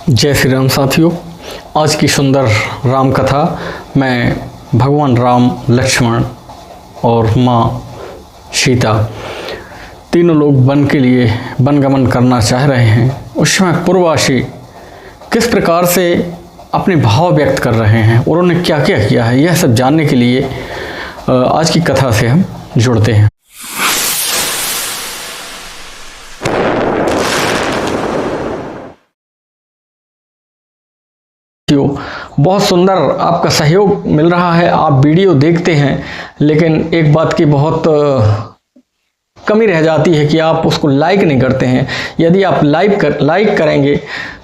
जय श्री राम साथियों। आज की सुंदर राम कथा मैं भगवान राम, लक्ष्मण और माँ सीता तीनों लोग वन के लिए वनगमन करना चाह रहे हैं। उस समय पूर्ववासी किस प्रकार से अपने भाव व्यक्त कर रहे हैं और उन्होंने क्या क्या किया है, यह सब जानने के लिए आज की कथा से हम जुड़ते हैं। बहुत सुंदर आपका सहयोग मिल रहा है, आप वीडियो देखते हैं, लेकिन एक बात की बहुत कमी रह जाती है कि आप उसको लाइक नहीं करते हैं। यदि आप लाइक करेंगे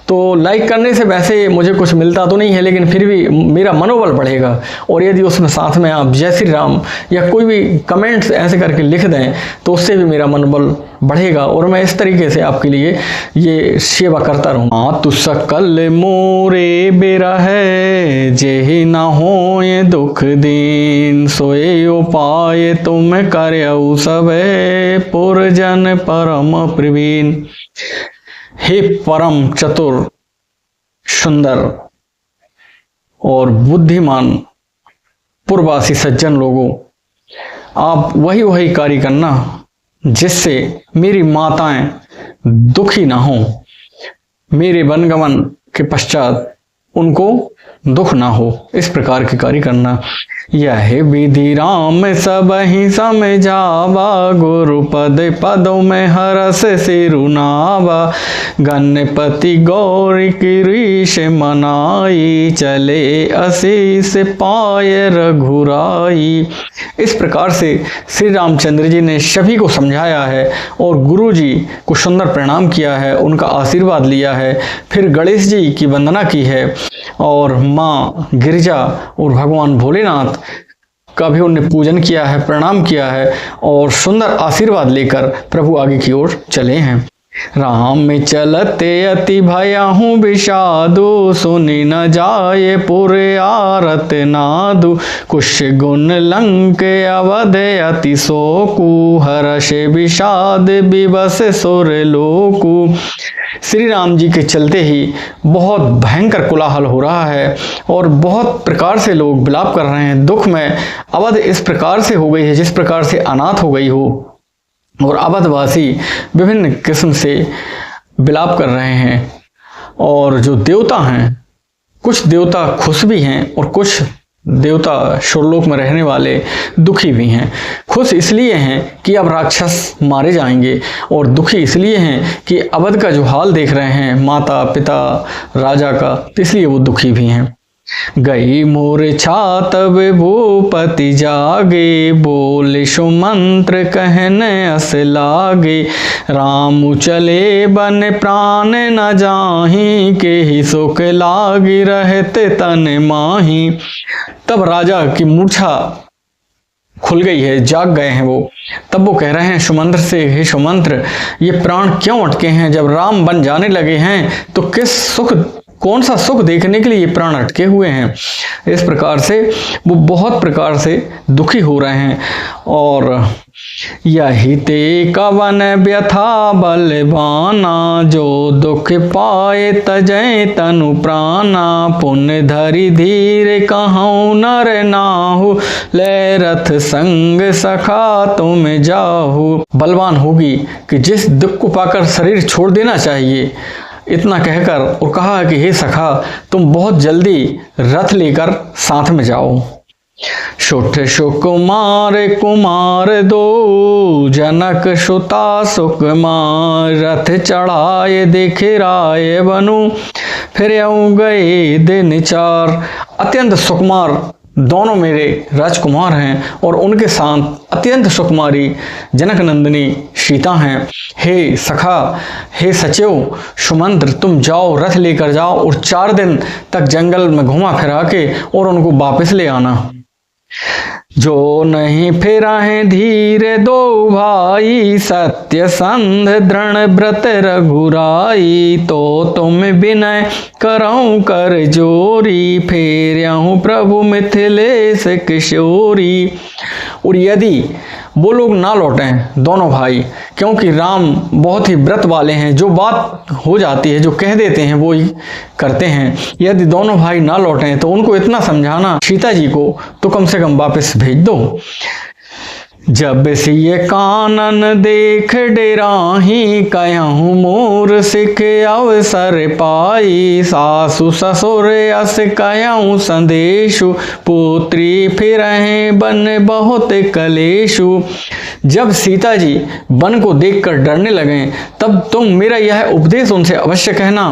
तो लाइक करने से वैसे मुझे कुछ मिलता तो नहीं है, लेकिन फिर भी मेरा मनोबल बढ़ेगा। और यदि उसमें साथ में आप जय श्री राम या कोई भी कमेंट्स ऐसे करके लिख दें तो उससे भी मेरा मनोबल बढ़ेगा और मैं इस तरीके से आपके लिए ये सेवा करता रहूँगा। तु सकल मोरे बेरा है जेहि ना हो ये दुख दीन, सोए उपाय तुम करऊ सबे पुरजन परम प्रवीण। हे परम चतुर, सुंदर और बुद्धिमान पूर्ववासी सज्जन लोगों, आप वही कार्य करना जिससे मेरी माताएं दुखी ना हो, मेरे वनगमन के पश्चात उनको दुख ना हो, इस प्रकार के कार्य करना। यह विधि राम सब ही समझावा, गुरु पद पदों में हरस सिरुनावा। गणपति गौरी गिरीश मनाई, चले असीस पाय रघुराई। इस प्रकार से श्री रामचंद्र जी ने सभी को समझाया है और गुरु जी को सुंदर प्रणाम किया है, उनका आशीर्वाद लिया है, फिर गणेश जी की वंदना की है और माँ गिरिजा और भगवान भोलेनाथ का भी उन्हें पूजन किया है, प्रणाम किया है और सुंदर आशीर्वाद लेकर प्रभु आगे की ओर चले हैं। राम में चलते अति भयाहूँ विषादु, सुनी न जाए पुरे आरत नादु। कुश गुण लंक अवध अति शोकु, हर्ष विषाद विवश सुर लोकु। श्री राम जी के चलते ही बहुत भयंकर कोलाहल हो रहा है और बहुत प्रकार से लोग विलाप कर रहे हैं। दुख में अवध इस प्रकार से हो गई है जिस प्रकार से अनाथ हो गई हो, और अवधवासी विभिन्न किस्म से विलाप कर रहे हैं। और जो देवता हैं, कुछ देवता खुश भी हैं और कुछ देवता सुरलोक में रहने वाले दुखी भी हैं। खुश इसलिए हैं कि अब राक्षस मारे जाएंगे और दुखी इसलिए हैं कि अवध का जो हाल देख रहे हैं माता पिता राजा का, तो इसलिए वो दुखी भी हैं। गई मोर छातब भूपति जागे, बोले सुमंत्र कहने अस लागे। राम चले बन प्राण न जाहि, के ही सुख लागी रहते तन माही। तब राजा की मूर्छा खुल गई है, जाग गए हैं वो। तब वो कह रहे हैं सुमंत्र से, हे सुमंत्र, ये प्राण क्यों अटके हैं? जब राम बन जाने लगे हैं तो कौन सा सुख देखने के लिए ये प्राण अटके हुए हैं? इस प्रकार से वो बहुत प्रकार से दुखी हो रहे हैं। और यही ते कवन व्यथा बलवाना, जो दुख पाए तजय तनु प्राणा। पुण्य धरि धीर कहूँ नर नाहु, ले रथ संग सखा तुम जाहु। बलवान होगी कि जिस दुख को पाकर शरीर छोड़ देना चाहिए, इतना कहकर और कहा कि हे सखा, तुम बहुत जल्दी रथ लेकर साथ में जाओ। सुठ सुकुमार कुमार दो, जनक सुता सुकुमार। रथ चढ़ाए देखे राय बनु, फिर यूं गए दिन चार। अत्यंत सुकुमार दोनों मेरे राजकुमार हैं और उनके साथ अत्यंत सुकुमारी जनक नंदिनी सीता हैं। हे सखा, हे सचिव सुमंत्र, तुम जाओ, रथ लेकर जाओ और 4 दिन तक जंगल में घुमा फिरा के और उनको वापस ले आना। जो नहीं फेरा है धीरे दो भाई, सत्य संध दृढ़ व्रत रघुराई। तो तुम विनय करऊं कर जोरी, फेर्याहूँ प्रभु मिथिलेश किशोरी। और यदि वो लोग ना लौटें, दोनों भाई, क्योंकि राम बहुत ही व्रत वाले हैं, जो बात हो जाती है, जो कह देते हैं वो ही करते हैं। यदि दोनों भाई ना लौटें तो उनको इतना समझाना सीता जी को तो कम से कम वापस भेज दो। जब सिय कानन देख डेराही, कहूँ मोर सिख अवसर पाई, सासु ससुर अस कहूँ संदेशु, पुत्री फिरहि बन बहुत कलेशु। जब सीता जी वन को देखकर डरने लगें तब तुम मेरा यह उपदेश उनसे अवश्य कहना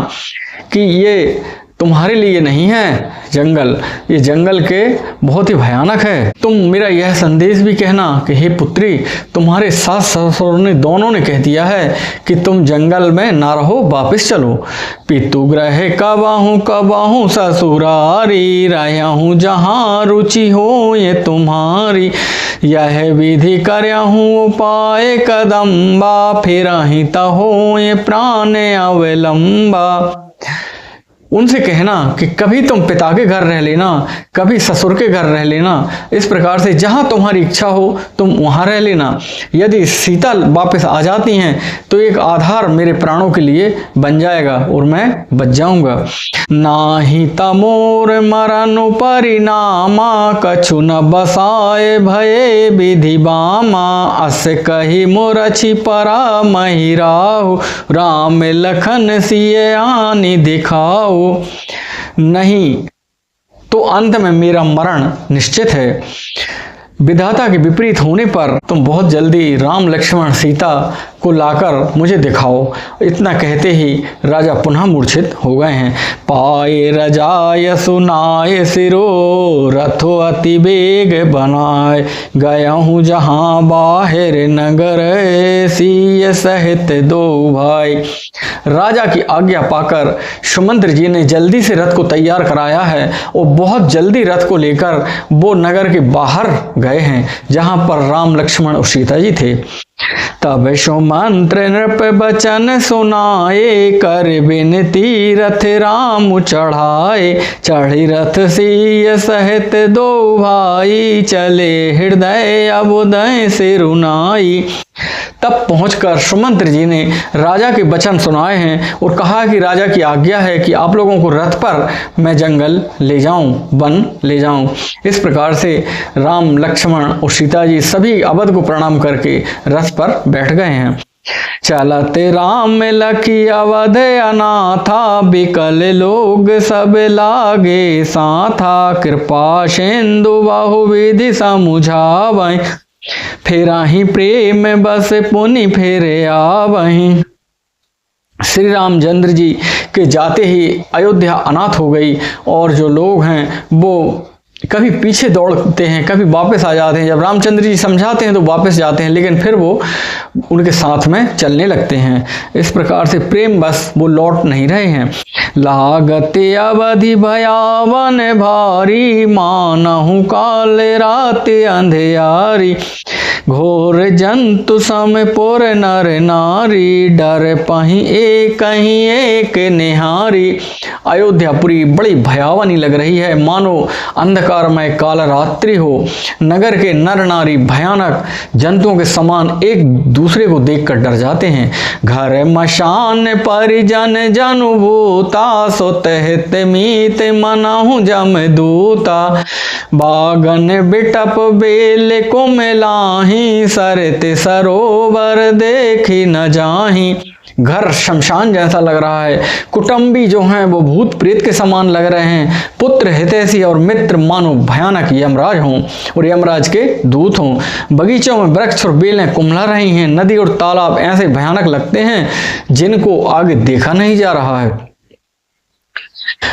कि ये तुम्हारे लिए नहीं है जंगल, ये जंगल के बहुत ही भयानक है। तुम मेरा यह संदेश भी कहना कि हे पुत्री, तुम्हारे सास ससुर ने दोनों ने कह दिया है कि तुम जंगल में ना रहो, वापस चलो। पितु ग्रह कबाहूँ कबाहूँ ससुरारी, रहूँ जहाँ रुचि हो ये तुम्हारी, यह विधि करहूँ उपाय कदम्बा, फिरहि तहो ये प्राण अवलंबा। उनसे कहना कि कभी तुम पिता के घर रह लेना, कभी ससुर के घर रह लेना, इस प्रकार से जहाँ तुम्हारी इच्छा हो तुम वहाँ रह लेना। यदि सीता वापस आ जाती हैं तो एक आधार मेरे प्राणों के लिए बन जाएगा और मैं बच जाऊंगा। नाही तमोर मरण परिणामा, कछु न बसाए भये विधि बामा, अस कही मोरछि परा मही राहु, राम लखन सिय आनि दिखाओ। नहीं तो अंत में मेरा मरण निश्चित है। विधाता के विपरीत होने पर तुम बहुत जल्दी राम लक्ष्मण सीता को लाकर मुझे दिखाओ। इतना कहते ही राजा पुनः मूर्छित हो गए हैं। पाए रजाय सुनाए सिरो, रथो अति बेग बनाए, गया हूँ जहाँ बाहर नगर, सिय सहित दो भाई। राजा की आज्ञा पाकर सुमंत्र जी ने जल्दी से रथ को तैयार कराया है और बहुत जल्दी रथ को लेकर वो नगर के बाहर गए हैं जहां पर राम लक्ष्मण और सीता जी थे। तब सुमंत्र नृप बचन सुनाए, कर बिनती रथ राम चढ़ाए, चढ़ी रथ सिय सहित दो भाई, चले हृदय अबुदय सिरुनाई। तब पहुंचकर सुमंत्र जी ने राजा के वचन सुनाए हैं और कहा कि राजा की आज्ञा है कि आप लोगों को रथ पर मैं जंगल ले जाऊं, वन ले जाऊं। इस प्रकार से राम लक्ष्मण और सीता जी सभी अवध को प्रणाम करके रथ पर बैठ गए हैं। चलते राम लखी अवध अनाथा, बिकल लोग सब लागे साथा, कृपा सिंधु बहुविधि समुझावै, फेराही प्रेम बस पुनि फेरे आवहीं। श्री रामचंद्र जी के जाते ही अयोध्या अनाथ हो गई और जो लोग हैं वो कभी पीछे दौड़ते हैं, कभी वापस आ जाते हैं। जब रामचंद्र जी समझाते हैं तो वापस जाते हैं, लेकिन फिर वो उनके साथ में चलने लगते हैं। इस प्रकार से प्रेम बस वो लौट नहीं रहे हैं। लागते अवधि भयावन भारी, मानहु काल रात अंधियारी, घोर जंतु सम पुर नर नारी, डर पही एक ही एक निहारी। अयोध्यापुरी बड़ी भयावनी लग रही है, मानो अंधकारमय काल रात्रि हो। नगर के नर नारी भयानक जंतुओं के समान एक दूसरे को देखकर डर जाते हैं। घर मशान परिजन जनुभूता, सुतहित मीत मनहु जमदूता, बागन बिटप बेल कुमलाही, सरत सरोवर देखी न जाही। घर शमशान जैसा लग रहा है, कुटुंबी जो हैं वो भूत प्रेत के समान लग रहे हैं, पुत्र हितैषी और मित्र मानो भयानक यमराज हों और यमराज के दूत हों। बगीचों में वृक्ष और बेलें कुम्हला रही हैं, नदी और तालाब ऐसे भयानक लगते हैं जिनको आगे देखा नहीं जा रहा है।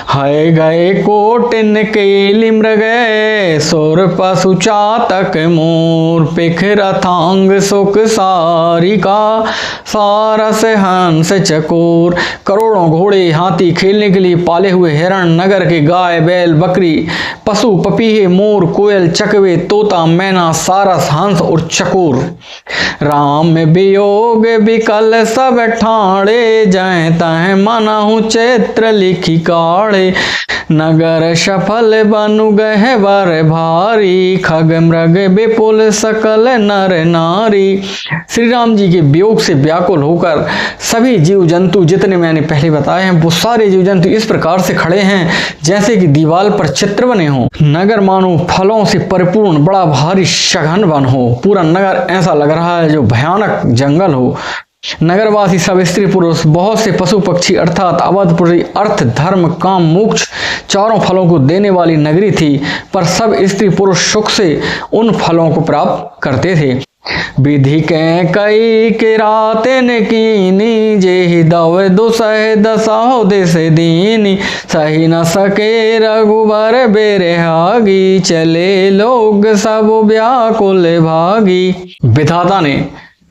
हाय गए कोटिन केली मृग, सुर पशु चातक मोर, पिख रथांग सुख सारिका, सारस हंस चकोर। करोड़ों घोड़े हाथी खेलने के लिए पाले हुए हिरण, नगर के गाय बैल बकरी, पशु पपीहे मोर कोयल चकवे तोता मैना सारस हंस और चकोर। राम वियोग विकल सब ठाणे, जय तह मनहु चैत्र लिखी काढ़े, बाढ़े, नगर सफल बनु गहवर भारी, खग मृग विपुल सकल नर नारी। श्री राम जी के वियोग से व्याकुल होकर सभी जीव जंतु, जितने मैंने पहले बताए हैं, वो सारे जीव जंतु इस प्रकार से खड़े हैं जैसे कि दीवार पर चित्र बने हों। नगर मानो फलों से परिपूर्ण बड़ा भारी सघन वन हो। पूरा नगर ऐसा लग रहा है जो भयानक जंगल हो। नगरवासी सब स्त्री पुरुष, बहुत से पशु पक्षी अर्थात अवधपुरी अर्थ धर्म काम मोक्ष चारों फलों को देने वाली नगरी थी, पर सब स्त्री पुरुष सुख से उन फलों को प्राप्त करते थे। विधि के कई किराते ने कीनी, जे दव दुसह दसाहो देश दीनी, सही न सके रघुबर बेरहागी, चले लोग सब व्याकुल भागी। विधाता ने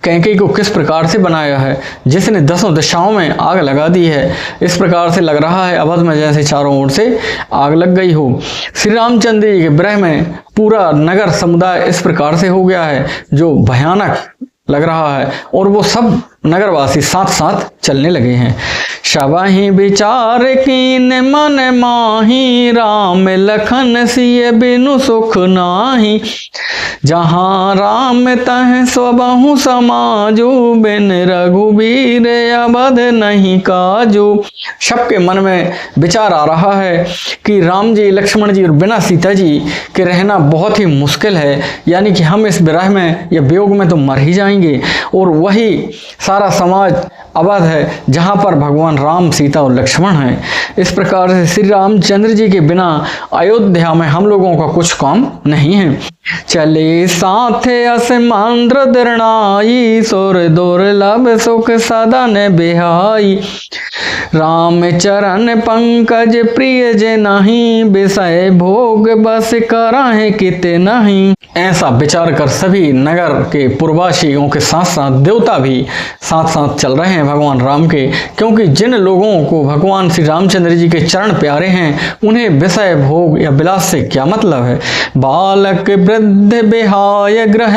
कैकेयी को किस प्रकार से बनाया है, जिसने 10 दिशाओं में आग लगा दी है। इस प्रकार से लग रहा है अवध में जैसे चारों ओर से आग लग गई हो। श्री रामचंद्र जी के विरह में पूरा नगर समुदाय इस प्रकार से हो गया है जो भयानक लग रहा है, और वो सब नगरवासी साथ साथ चलने लगे हैं। शबहि विचार कीन मन माही, राम लखन सिय बिनु सुख नाही, जहाँ राम तह स्वबहु समाजू, बिन रघुबीर अवध नहीं काजू। सबके मन में विचार आ रहा है कि राम जी, लक्ष्मण जी और बिना सीता जी के रहना बहुत ही मुश्किल है, यानी कि हम इस विरह में या वियोग में तो मर ही जाएंगे, और वही सारा समाज अवध है जहाँ पर भगवान राम, सीता और लक्ष्मण हैं। इस प्रकार से श्री रामचंद्र जी के बिना अयोध्या में हम लोगों का कुछ काम नहीं है। चले साथे असमंद्र दृढ़ाई, सुर दुर्लभ सुख सदन बिहाई, राम चरण पंकज प्रिय जे नहीं, विषय भोग बस कराहे कित नहीं। ऐसा विचार कर सभी नगर के पूर्ववासियों के साथ साथ देवता भी साथ साथ चल रहे हैं भगवान राम के, क्योंकि जिन लोगों को भगवान श्री रामचंद्र जी के चरण प्यारे हैं उन्हें विषय भोग या विलास से क्या मतलब है। बालक वृद्ध बिहाय ग्रह,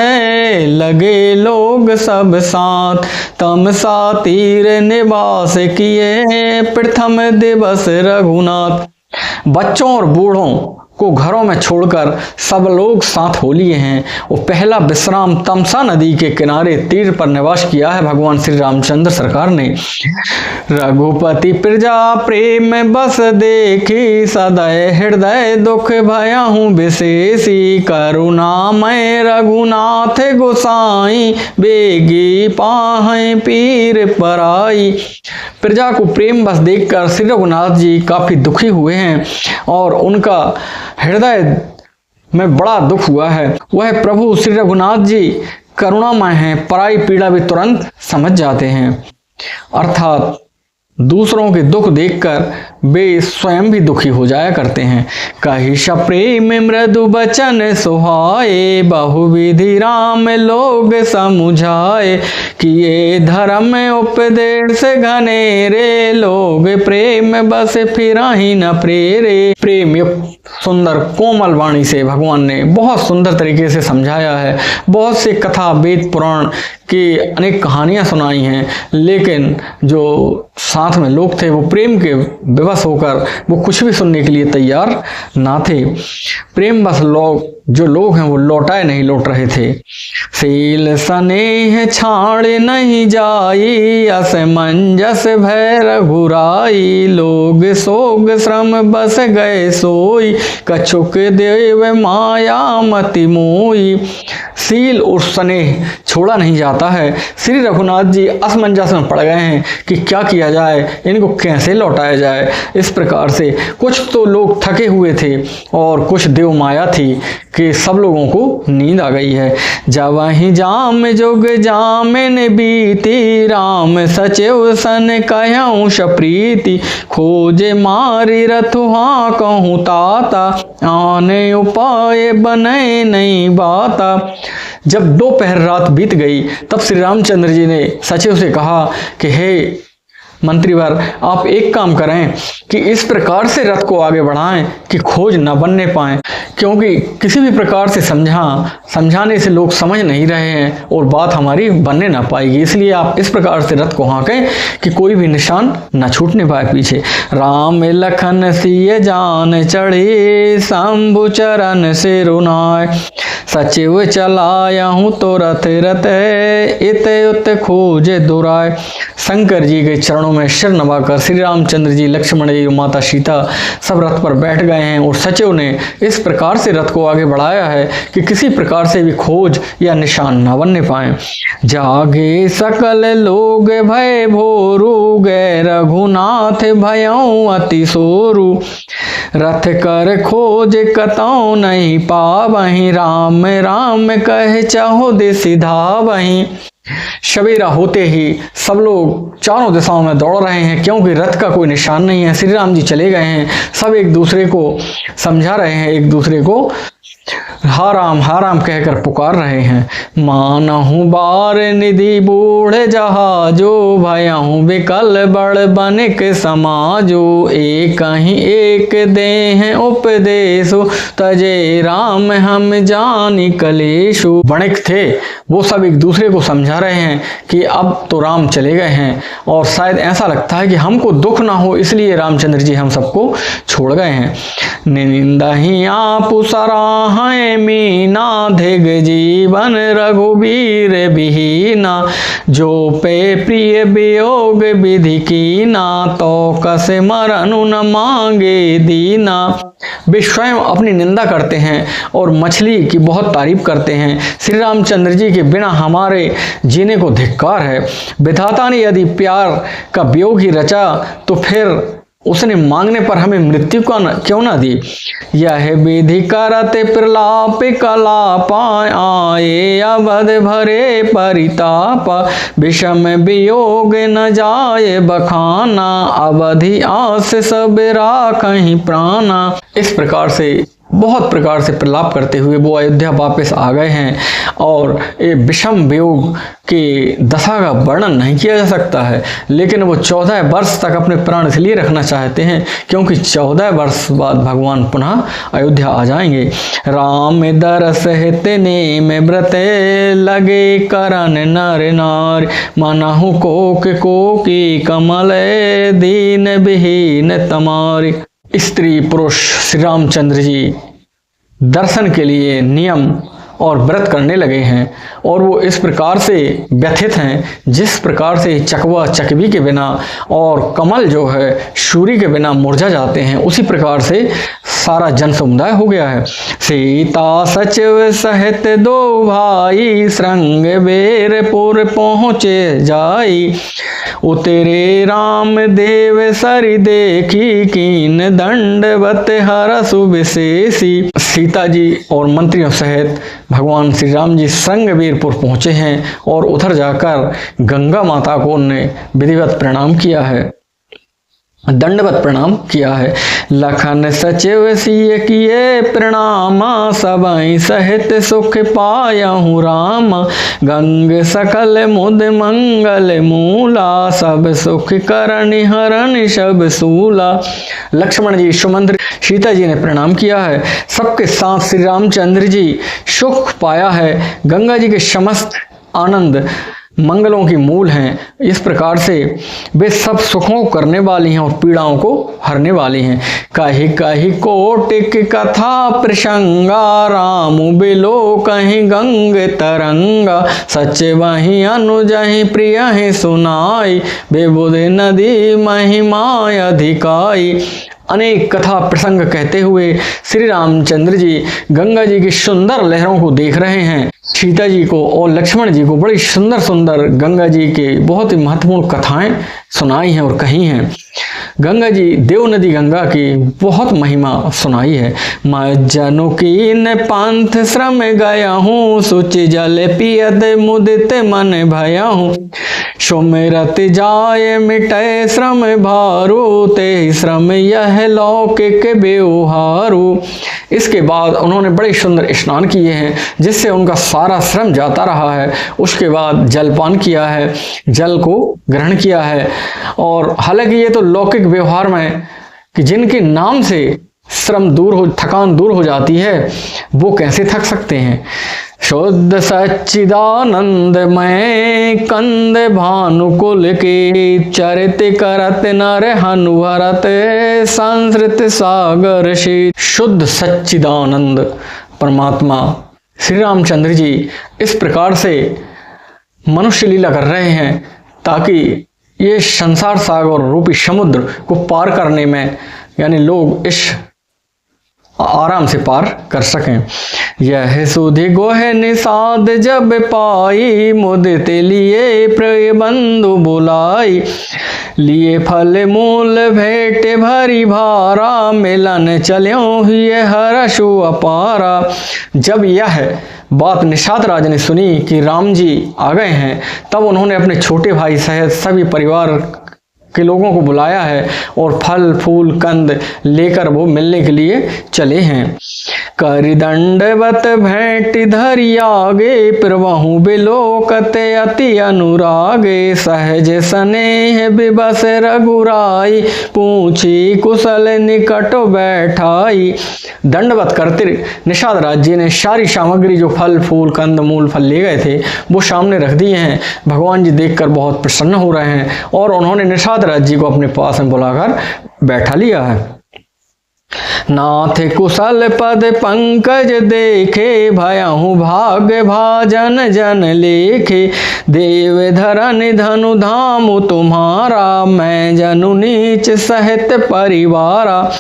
लगे लोग सब साथ, तम सा तीर निवास किए, प्रथम दिवस रघुनाथ। बच्चों और बूढ़ों को घरों में छोड़कर सब लोग साथ हो लिए हैं, और पहला विश्राम तमसा नदी के किनारे तीर पर निवास किया है भगवान श्री रामचंद्र सरकार ने। रघुपति प्रजा प्रेम बस देखी, सदय हृदय दुख भयाहू विशेषी, करुणामय रघुनाथ गोसाई, बेगी पाहै पीर पराई। प्रजा को प्रेम बस देखकर श्री रघुनाथ जी काफी दुखी हुए हैं, और उनका हृदय में बड़ा दुख हुआ है। वह प्रभु श्री रघुनाथ जी करुणामय हैं, पराई पीड़ा भी तुरंत समझ जाते हैं, अर्थात दूसरों के दुख देखकर वे स्वयं भी दुखी हो जाया करते हैं। कहि प्रेम मृदु बचन सुहाए, बहुविधि राम लोग समुझाए, किए धर्म उपदेश घनेरे, लोग प्रेम बस फिराहि न प्रेरे। प्रेम युक्त सुंदर कोमल वाणी से भगवान ने बहुत सुंदर तरीके से समझाया है। बहुत से कथा वेद पुराण की अनेक कहानियां सुनाई हैं, लेकिन जो साथ में लोग थे वो प्रेम के विवश होकर वो कुछ भी सुनने के लिए तैयार ना थे। प्रेम बस जो लोग हैं वो लौटाए नहीं लौट रहे थे। सील स्नेह छाड़ नहीं जाई, असमंजस भय रघुराई, लोग सोग श्रम बस गए सोई, कछुक देव माया मति मोई। सील और स्नेह छोड़ा नहीं जाता है। श्री रघुनाथ जी असमंजस में पड़ गए हैं कि क्या किया जाए, इनको कैसे लौटाया जाए। इस प्रकार से कुछ तो लोग थके हुए थे और कुछ देव माया थी कि सब लोगों को नींद आ गई है। जब वहीं जाम जोग जामिन बीती, राम सचिव सन कहूँ सप्रीति, खोजे मारी रथुहा कहूँ ताता, आने उपाय बने नहीं बाता। जब दोपहर रात बीत गई तब श्री रामचंद्र जी ने सचिव से कहा कि हे मंत्रीवर, आप एक काम करें कि इस प्रकार से रथ को आगे बढ़ाएं कि खोज न बनने पाए, क्योंकि किसी भी प्रकार से समझाने से लोग समझ नहीं रहे हैं और बात हमारी बनने ना पाएगी। इसलिए आप इस प्रकार से रथ को हाँकें कि कोई भी निशान न छूटने पाए पीछे। राम लखन सिय जान चढ़े, शंभु चरण से रुनाय, सचिव चलायहूँ तो रथ रथ, इत उत खोज दुराय। शंकर जी के चरणों में सिर नवाकर श्री रामचंद्र जी, लक्ष्मण जी, माता सीता सब रथ पर बैठ गए हैं और सचिव ने इस प्रकार से रथ को आगे बढ़ाया है कि किसी प्रकार से भी खोज या निशान न बनने पाए। जागे सकल लोग भय भोरू, गए रघुनाथ भयऊ अति सोरू, रथ कर खोज कतौ नहीं पावहीं, राम राम कह चाहो दे सिधावहीं। सवेरा होते ही सब लोग चारों दिशाओं में दौड़ रहे हैं, क्योंकि रथ का कोई निशान नहीं है। श्री राम जी चले गए हैं। सब एक दूसरे को समझा रहे हैं, एक दूसरे को हा राम कहकर पुकार रहे हैं। मानहूँ बार निधि बूढ़ जहाजो, भयहूँ विकल बड़ बनिक समाजो, एक ही एक दे हैं उपदेशो, तजे राम हम जानी कलेशो। बणिक थे वो सब एक दूसरे को समझा रहे हैं कि अब तो राम चले गए हैं और शायद ऐसा लगता है कि हमको दुख ना हो, इसलिए रामचंद्र जी हम सबको छोड़ गए हैं। निंदा ही आप सराहें मीना, धिग जीवन रघुबीर बिहीना, जो पे प्रिय वियोग विधि कीना, तो कस मरनु न मांगे दीना। वे स्वयं अपनी निंदा करते हैं और मछली की बहुत तारीफ करते हैं। श्री रामचंद्र जी के बिना हमारे जीने को धिक्कार है। विधाता ने यदि प्यार का वियोग ही रचा तो फिर उसने मांगने पर हमें मृत्यु का क्यों ना दी। यह विधि करते प्रलाप कलाप, आए अवध भरे परिताप, विषम वियोग न जाए बखाना, अवधि आस सब राखहीं प्राणा। इस प्रकार से बहुत प्रकार से प्रलाप करते हुए वो अयोध्या वापस आ गए हैं और ये विषम वियोग की दशा का वर्णन नहीं किया जा सकता है, लेकिन वो 14 वर्ष तक अपने प्राण इसलिए रखना चाहते हैं क्योंकि 14 वर्ष बाद भगवान पुनः अयोध्या आ जाएंगे। राम दरस हित नेम व्रत, लगे करन नर नार, मनहु कोकी कमल, दीन विहीन तमारी। स्त्री पुरुष श्री रामचंद्र जी दर्शन के लिए नियम और व्रत करने लगे हैं और वो इस प्रकार से व्यथित हैं जिस प्रकार से चकवा चकवी के बिना और कमल जो है सूर्य के बिना मुरझा जाते हैं, उसी प्रकार से सारा जन समुदाय हो गया है। सीता सचिव सहित दो भाई, श्रृंग बेरपुर पहुँचे जाई, उतरे राम देव सरि देखी, कीन दंडवत हरसु विशेषी। सीता जी और मंत्रियों सहित भगवान श्री राम जी श्रृंगबेरपुर पहुँचे हैं और उधर जाकर गंगा माता को उन्होंने विधिवत प्रणाम किया है, दंडवत प्रणाम किया है। लखन सचिव सिय किए प्रणाम, सबई सहित सुख पायहूँ राम, गंग सकल मुद मंगल मूला, सब सुख करनि हरनि सब सूला। लक्ष्मण जी, सुमंत्र, सीता जी ने प्रणाम किया है। सबके साथ श्री रामचंद्र जी सुख पाया है। गंगा जी के समस्त आनंद मंगलों की मूल हैं। इस प्रकार से वे सब सुखों को करने वाली हैं और पीड़ाओं को हरने वाली हैं। कही कही कोटिक कथा प्रसंगा, राम बिलो कहीं गंग तरंगा, सच वही अनुजहि प्रिय ही सुनाई, बेबुध नदी महिमा अधिकाई। अनेक कथा प्रसंग कहते हुए श्री रामचंद्र जी गंगा जी की सुंदर लहरों को देख रहे हैं। सीता जी को और लक्ष्मण जी को बड़ी सुंदर सुंदर गंगा जी के बहुत ही महत्वपूर्ण कथाएं सुनाई हैं और कही हैं। गंगा जी देव नदी गंगा की बहुत महिमा सुनाई है। मैं जनुकीन पंथ श्रम गया हूँ, सुचि जल पियत मुदित मन भया हूँ, सुमिरत जाय मिटय श्रम भारू, ते श्रम यह लौकिक व्यवहारू। इसके बाद उन्होंने बड़े सुंदर स्नान किए हैं जिससे उनका सारा श्रम जाता रहा है। उसके बाद जलपान किया है, जल को ग्रहण किया है। और हालांकि ये तो लौकिक व्यवहार में कि जिनके नाम से थकान दूर हो जाती है, वो कैसे थक सकते हैं। शुद्ध सच्चिदानंदमय कंद भानुकुल के, चरित करत नर हनुहरत संस्कृत सागर से। शुद्ध सच्चिदानंद परमात्मा श्री रामचंद्र जी इस प्रकार से मनुष्य लीला कर रहे हैं ताकि ये संसार सागर रूपी समुद्र को पार करने में, यानी लोग इस आराम से पार कर सकें। यह सुधि गोह निषाद जब पाई, मुदिते लिए प्रिय बंधु बुलाई। लिए फल मूल भेंट भरी भारा, मिलन चल्यों हुए हर्षु अपारा। जब यह बात निषाद राज ने सुनी कि राम जी आ गए हैं, तब उन्होंने अपने छोटे भाई सहित सभी परिवार के लोगों को बुलाया है और फल फूल कंद लेकर वो मिलने के लिए चले हैं। कर दंडवत भेंट धरि आगे, प्रभु बिलोकते अति अनुरागे। सहज स्नेह विबस रघुराई, पूछी कुशल निकट बैठाई। दंडवत करते निषाद राज जी ने सारी सामग्री जो फल फूल कंद मूल फल ले गए थे वो सामने रख दिए हैं। भगवान जी देखकर बहुत प्रसन्न हो रहे हैं और उन्होंने निषाद राज जी को अपने पास में बुलाकर बैठा लिया है। नाथ कुशल पद पंकज देखे, भयहु भाग्य भाजन जन लेखे। देव धरन धनु धाम तुम्हारा, मैं जनु नीच सहित परिवारा।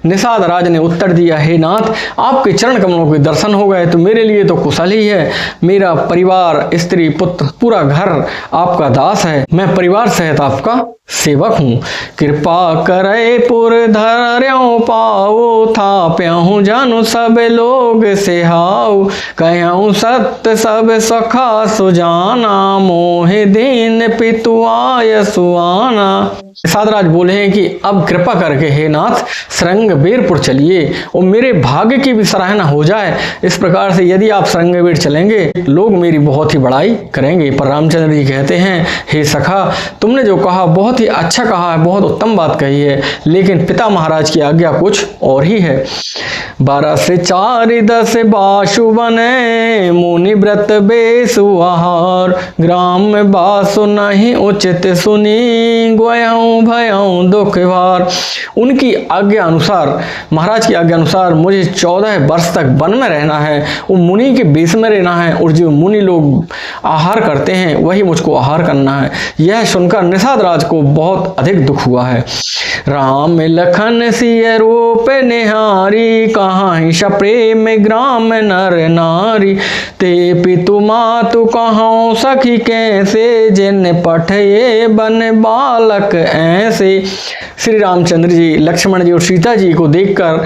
निषाद राज ने उत्तर दिया, हे नाथ, आपके चरण कमलों के दर्शन हो गए तो मेरे लिए तो कुशल ही है। मेरा परिवार, स्त्री पुत्र, पूरा घर आपका दास है। मैं परिवार सहित आपका सेवक हूँ। कृपा करे पुर धर्यों पाओ, था प्याहू जानु सब लोग सिहाऊ। कहूँ सत्य सब सखा सुजाना, मोहे दीन पितु आय सुआना। निषाद राज बोले हैं कि अब कृपा करके हे नाथ श्रृंगबेरपुर चलिए और मेरे भाग्य की भी सराहना हो जाए। इस प्रकार से यदि आप श्रृंगबेर चलेंगे लोग मेरी बहुत ही बड़ाई करेंगे। पर रामचंद्र जी कहते हैं, हे सखा, तुमने जो कहा बहुत ही अच्छा कहा है, बहुत उत्तम बात कही है, लेकिन पिता महाराज की आज्ञा कुछ और ही है। 12 से 4 10 बासु बने, मुनि व्रत बेसु आहार। ग्राम में बासु नहीं उचित सुनी, गोयऊं भयऊं दुख भार। उनकी आज्ञा अनुसार, महाराज की आज्ञा अनुसार मुझे 14 वर्ष तक वन में रहना है, वो मुनि के बेस में रहना है और जो मुनि लोग आहार करते हैं वही मुझको आहार करना है। यह सुनकर निषाद राज को बहुत अधिक दुख हुआ है। राम लखन सिय रूप निहारी, कहाँ प्रेम ग्राम नर नारी। ते पितु मातु कहाँ सखी कैसे, जिन पठये बन बालक ऐसे। श्री रामचंद्र जी, लक्ष्मण जी और सीता जी को देखकर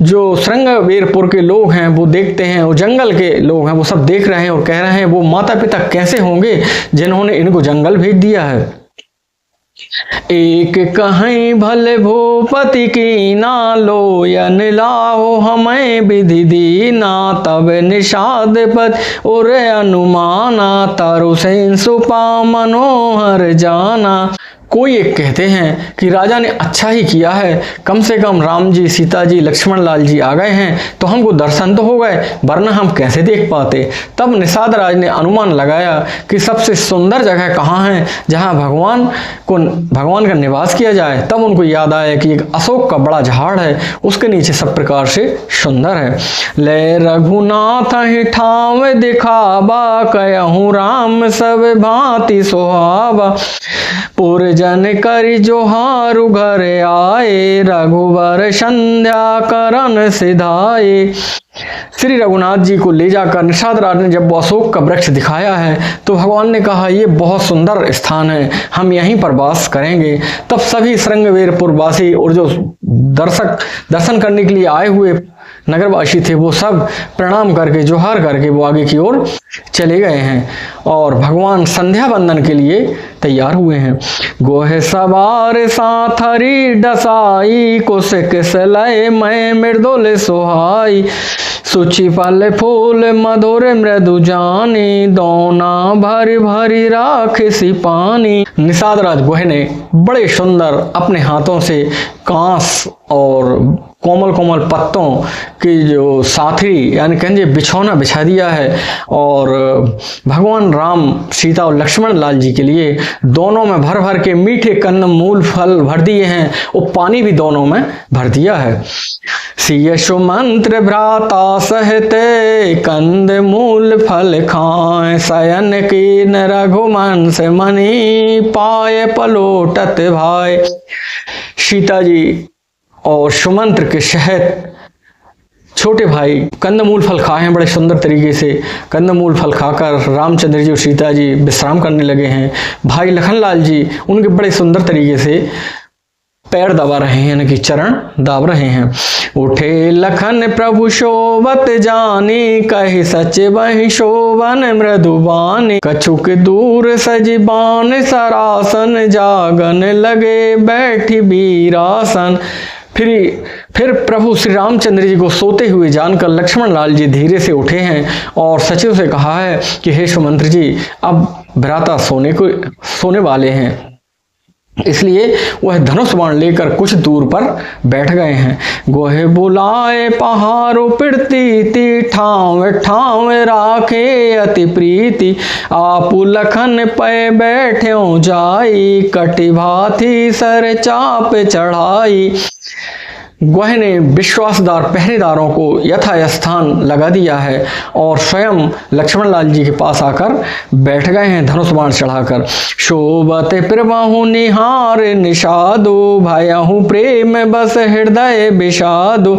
जो श्रृंगबेरपुर के लोग हैं वो देखते हैं, वो जंगल के लोग हैं वो सब देख रहे हैं और कह रहे हैं वो माता पिता कैसे होंगे जिन्होंने इनको जंगल भेज दिया है। एक कहीं भले भूपति की ना, लोयन लाओ हमें विधि दीना। तब निषाद पद और अनुमाना, तारु से सुपा मनोहर जाना। कोई एक कहते हैं कि राजा ने अच्छा ही किया है, कम से कम राम जी, सीता जी, लक्ष्मण लाल जी आ गए हैं तो हमको दर्शन तो हो गए, वरना हम कैसे देख पाते। तब निषाद राज ने अनुमान लगाया कि सबसे सुंदर जगह कहाँ है जहाँ भगवान का निवास किया जाए। तब उनको याद आया कि एक अशोक का बड़ा झाड़ है, उसके नीचे सब प्रकार से सुंदर है। ले रघुनाथ ही ठाव दिखावा, कहूँ राम सब भांति सुहावा। पुरजन करि जोहारु घर आए, रघुवर संध्या करन सिधाए। श्री रघुनाथ जी को ले जाकर निषाद राज ने जब वो अशोक का वृक्ष दिखाया है तो भगवान ने कहा ये बहुत सुंदर स्थान है, हम यहीं पर वास करेंगे। तब सभी श्रृंगबेरपुर वासी और जो दर्शन करने के लिए आए हुए नगरवासी थे वो सब प्रणाम करके जोहार करके वो आगे की ओर चले गए हैं और भगवान संध्या वंदन के लिए तैयार हुए हैं। गोहे सवार साथरी डसाई, कुश किस लय मैं मृदुल सुहाई। सूची फल फूल मधुर मृदु जानी, दोना भरी भरी राखे सी पानी। निषाद राज गुहे ने बड़े सुंदर अपने हाथों से कांस और कोमल कोमल पत्तों की जो साथी यानी कहेंगे बिछौना बिछा दिया है, और भगवान राम सीता और लक्ष्मण लाल जी के लिए दोनों में भर भर के मीठे कंद मूल फल भर दिए हैं, और पानी भी दोनों में भर दिया है। सिय सुमंत्र भ्राता सहते, कंद मूल फल खाए, शयन कीन रघुवंश मणि, पाए पलोटत भाई। सीता जी और सुमंत्र के सहित छोटे भाई कंदमूल फल खाए हैं बड़े सुंदर तरीके से। कंदमूल फल खाकर रामचंद्र जी और सीता जी विश्राम करने लगे हैं। भाई लखनलाल जी उनके बड़े सुंदर तरीके से पैर दबा रहे हैं, यानी कि चरण दाब रहे हैं। उठे लखन प्रभु शोभत जानी, कहि सच वही शोभन मृदुबानी, कछुक दूर सजीबान सरासन, जागन लगे बैठी बीरासन। फिर प्रभु श्री रामचंद्र जी को सोते हुए जानकर लक्ष्मण लाल जी धीरे से उठे हैं और सचिव से कहा है कि हे सुमंत्र जी, अब भ्राता सोने वाले हैं, इसलिए वह धनुष बाण लेकर कुछ दूर पर बैठ गए हैं। गोहे बुलाए पहाड़ो पीड़ती, ठाव ठाव राखे अति प्रीति, आपु लखन पे बैठे जाई, कटि भांति सर चाप चढ़ाई। गुह ने विश्वासदार पहरेदारों को यथास्थान लगा दिया है और स्वयं लक्ष्मण लाल जी के पास आकर बैठ गए हैं धनुष बाण चढ़ाकर। शोभत प्रभु निहार निषादो, भयहु प्रेम बस हृदय विषादो,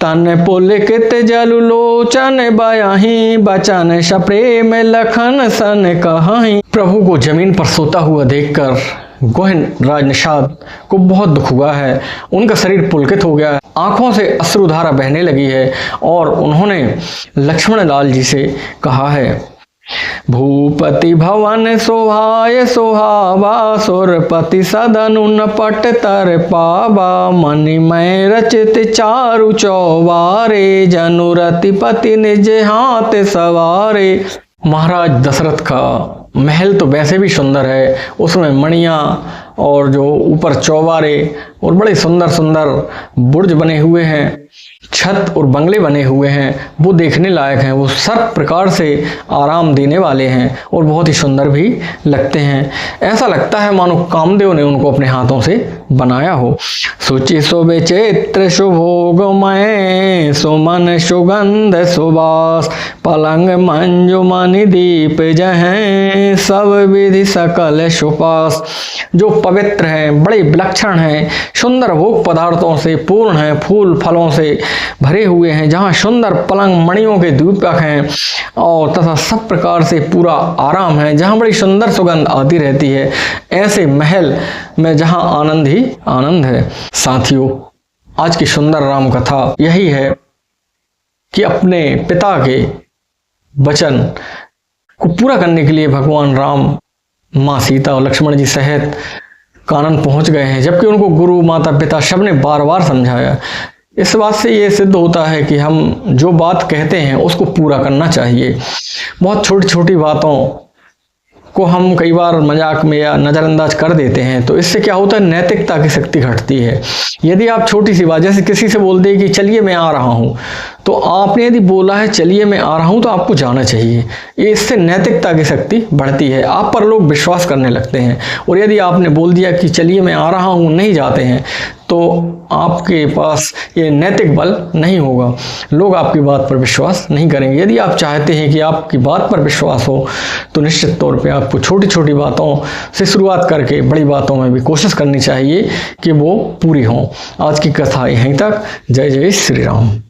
तन पुलकित जलु लोचन बयाही, बचन सप्रेम लखन सन कहाही। प्रभु को जमीन पर सोता हुआ देखकर गोहन राज निषाद को बहुत दुख हुआ है। उनका शरीर पुलकित हो गया है, आंखों से अश्रुधारा बहने लगी है और उन्होंने लक्ष्मण लाल जी से कहा है, भूपति भवन शोभाय सोहावा, सुरपति सदन नपट तर पावा, मणिमय रचित चारु चौबारे, जनुरति पति निज हाथ सवारे। महाराज दशरथ का महल तो वैसे भी सुंदर है, उसमें मणियाँ और जो ऊपर चौबारे और बड़े सुंदर सुंदर बुर्ज बने हुए हैं, छत और बंगले बने हुए हैं, वो देखने लायक हैं। वो सब प्रकार से आराम देने वाले हैं और बहुत ही सुंदर भी लगते हैं। ऐसा लगता है मानो कामदेव ने उनको अपने हाथों से बनाया हो। सुचि शोभे चैत्र सुभोगमय, सुमन सुगंध सुबास, पलंग मंजुमनि दीप जहें, सब विधि सकल सुपास। जो पवित्र हैं, बड़े विलक्षण हैं, सुंदर भोग पदार्थों से पूर्ण हैं, फूल फलों से भरे हुए हैं, जहाँ सुंदर पलंग मणियों के दीपक हैं और तथा सब प्रकार से पूरा आराम है, जहाँ बड़ी सुंदर सुगंध आती रहती है। ऐसे महल में जहाँ आनंद ही आनंद है। साथियों, आज की सुंदर राम कथा यही है कि अपने पिता के वचन को पूरा करने के लिए भगवान राम माँ सीता और लक्ष्मण जी सहित कानन पहुंच गए हैं, जबकि उनको गुरु माता पिता सब ने बार बार समझाया। इस बात से ये सिद्ध होता है कि हम जो बात कहते हैं उसको पूरा करना चाहिए। बहुत छोटी छोटी बातों को हम कई बार मजाक में या नज़रअंदाज कर देते हैं, तो इससे क्या होता है, नैतिकता की शक्ति घटती है। यदि आप छोटी सी बात, जैसे किसी से बोल दे कि चलिए मैं आ रहा हूँ, तो आपने यदि बोला है चलिए मैं आ रहा हूँ, तो आपको जाना चाहिए। ये इससे नैतिकता की शक्ति बढ़ती है, आप पर लोग विश्वास करने लगते हैं। और यदि आपने बोल दिया कि चलिए मैं आ रहा हूँ, नहीं जाते हैं, तो आपके पास ये नैतिक बल नहीं होगा, लोग आपकी बात पर विश्वास नहीं करेंगे। यदि आप चाहते हैं कि आपकी बात पर विश्वास हो, तो निश्चित तौर पे आपको छोटी छोटी बातों से शुरुआत करके बड़ी बातों में भी कोशिश करनी चाहिए कि वो पूरी हों। आज की कथा यहीं तक। जय जय श्री राम।